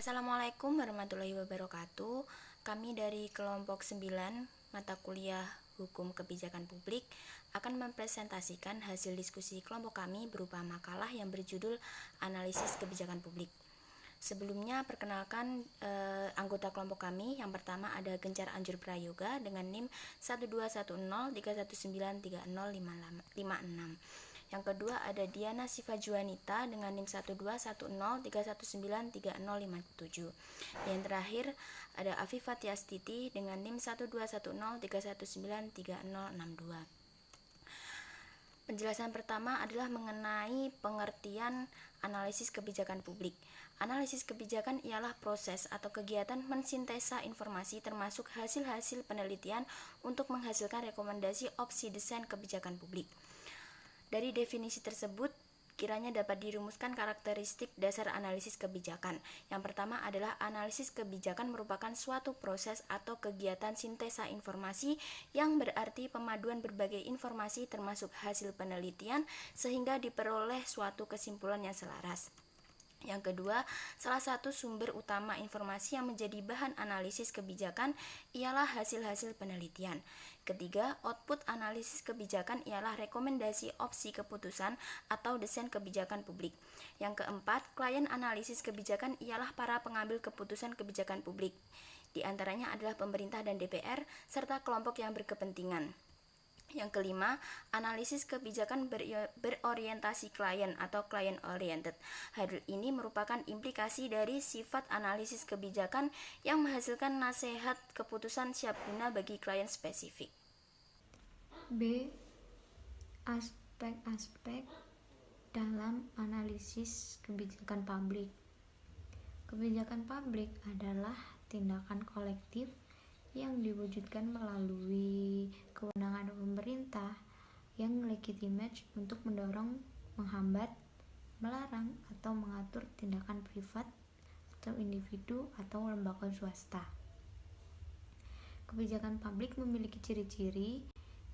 Assalamualaikum warahmatullahi wabarakatuh. Kami dari kelompok 9 mata kuliah Hukum Kebijakan Publik akan mempresentasikan hasil diskusi kelompok kami berupa makalah yang berjudul Analisis Kebijakan Publik. Sebelumnya perkenalkan anggota kelompok kami. Yang pertama ada Gencar Anjur Prayoga dengan NIM 12103193056. Yang kedua ada Diana Siva Juanita dengan NIM 12103193057. Yang terakhir ada Afifah Tiastiti dengan NIM 12103193062. Penjelasan pertama adalah mengenai pengertian analisis kebijakan publik. Analisis kebijakan ialah proses atau kegiatan mensintesa informasi termasuk hasil-hasil penelitian untuk menghasilkan rekomendasi opsi desain kebijakan publik. Dari definisi tersebut, kiranya dapat dirumuskan karakteristik dasar analisis kebijakan. Yang pertama adalah analisis kebijakan merupakan suatu proses atau kegiatan sintesa informasi yang berarti pemaduan berbagai informasi termasuk hasil penelitian sehingga diperoleh suatu kesimpulan yang selaras. Yang kedua, salah satu sumber utama informasi yang menjadi bahan analisis kebijakan ialah hasil-hasil penelitian. Ketiga, output analisis kebijakan ialah rekomendasi opsi keputusan atau desain kebijakan publik. Yang keempat, klien analisis kebijakan ialah para pengambil keputusan kebijakan publik. Di antaranya adalah pemerintah dan DPR, serta kelompok yang berkepentingan. Yang kelima, analisis kebijakan berorientasi klien atau client oriented. Hal ini merupakan implikasi dari sifat analisis kebijakan yang menghasilkan nasihat keputusan siap guna bagi klien spesifik. B. Aspek-aspek dalam analisis kebijakan publik. Kebijakan publik adalah tindakan kolektif yang diwujudkan melalui kewenangan pemerintah yang legitimate untuk mendorong, menghambat, melarang, atau mengatur tindakan privat atau individu atau lembaga swasta. Kebijakan publik memiliki ciri-ciri.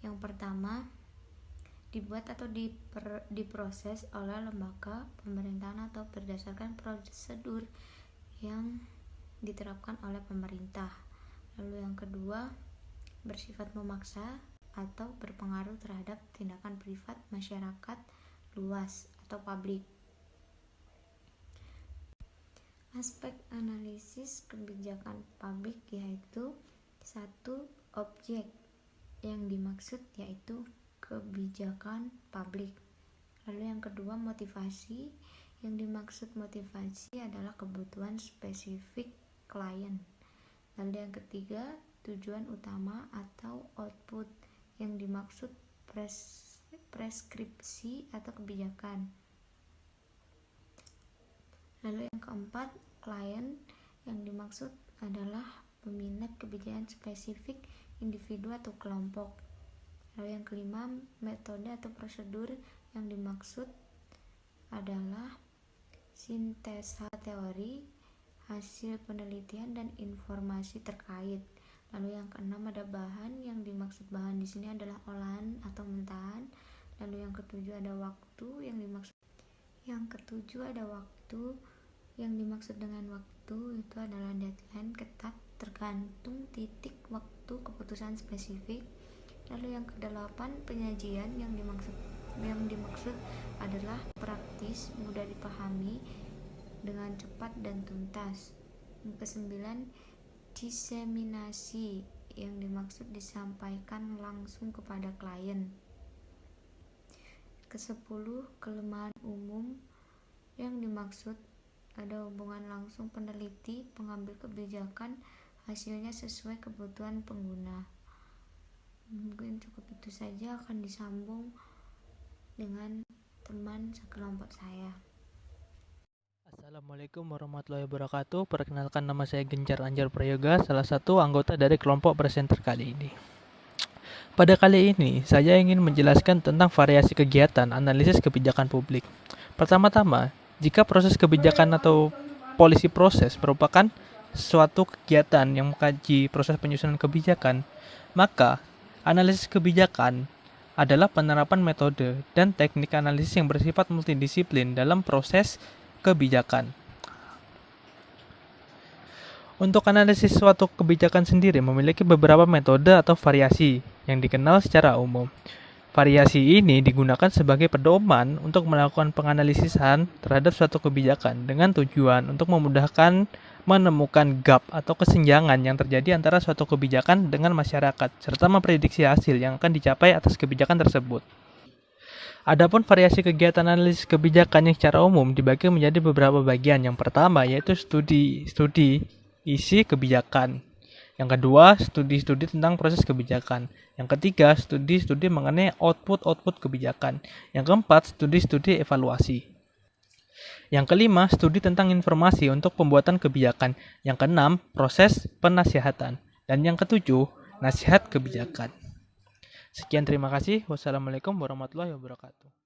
Yang pertama, dibuat atau diproses oleh lembaga pemerintahan atau berdasarkan prosedur yang diterapkan oleh pemerintah. Lalu yang kedua, bersifat memaksa atau berpengaruh terhadap tindakan privat masyarakat luas atau publik. Aspek analisis kebijakan publik yaitu satu, objek yang dimaksud yaitu kebijakan publik. Lalu yang kedua, motivasi. Yang dimaksud motivasi adalah kebutuhan spesifik klien. Lalu yang ketiga, tujuan utama atau output. Yang dimaksud preskripsi atau kebijakan. Lalu yang keempat, klien. Yang dimaksud adalah peminat kebijakan spesifik individu atau kelompok. Lalu yang kelima, metode atau prosedur. Yang dimaksud adalah sintesa teori, hasil penelitian dan informasi terkait. Lalu yang keenam ada bahan. Yang dimaksud bahan di sini adalah olahan atau mentahan. Lalu yang ketujuh ada waktu. Yang ketujuh ada waktu. Yang dimaksud dengan waktu itu adalah deadline ketat tergantung titik waktu keputusan spesifik. Lalu yang kedelapan penyajian. Yang dimaksud adalah praktis, mudah dipahami, dengan cepat dan tuntas. Yang kesembilan, diseminasi. Yang dimaksud disampaikan langsung kepada klien. Kesepuluh, kelemahan umum. Yang dimaksud ada hubungan langsung peneliti, pengambil kebijakan, hasilnya sesuai kebutuhan pengguna. Mungkin cukup itu saja, akan disambung dengan teman sekelompok saya. Assalamualaikum warahmatullahi wabarakatuh. Perkenalkan, nama saya Gencar Anjur Prayoga, salah satu anggota dari kelompok presenter kali ini. Pada kali ini, saya ingin menjelaskan tentang variasi kegiatan analisis kebijakan publik. Pertama-tama, jika proses kebijakan atau policy proses merupakan suatu kegiatan yang mengkaji proses penyusunan kebijakan, maka analisis kebijakan adalah penerapan metode dan teknik analisis yang bersifat multidisiplin dalam proses kebijakan. Untuk analisis suatu kebijakan sendiri memiliki beberapa metode atau variasi yang dikenal secara umum. Variasi ini digunakan sebagai pedoman untuk melakukan penganalisisan terhadap suatu kebijakan dengan tujuan untuk memudahkan menemukan gap atau kesenjangan yang terjadi antara suatu kebijakan dengan masyarakat, serta memprediksi hasil yang akan dicapai atas kebijakan tersebut. Adapun variasi kegiatan analisis kebijakan yang secara umum dibagi menjadi beberapa bagian. Yang pertama yaitu studi isi kebijakan. Yang kedua, studi-studi tentang proses kebijakan. Yang ketiga, studi-studi mengenai output kebijakan. Yang keempat, studi-studi evaluasi. Yang kelima, studi tentang informasi untuk pembuatan kebijakan. Yang keenam, proses penasihatan. Dan yang ketujuh, nasihat kebijakan. Sekian, terima kasih. Wassalamualaikum warahmatullahi wabarakatuh.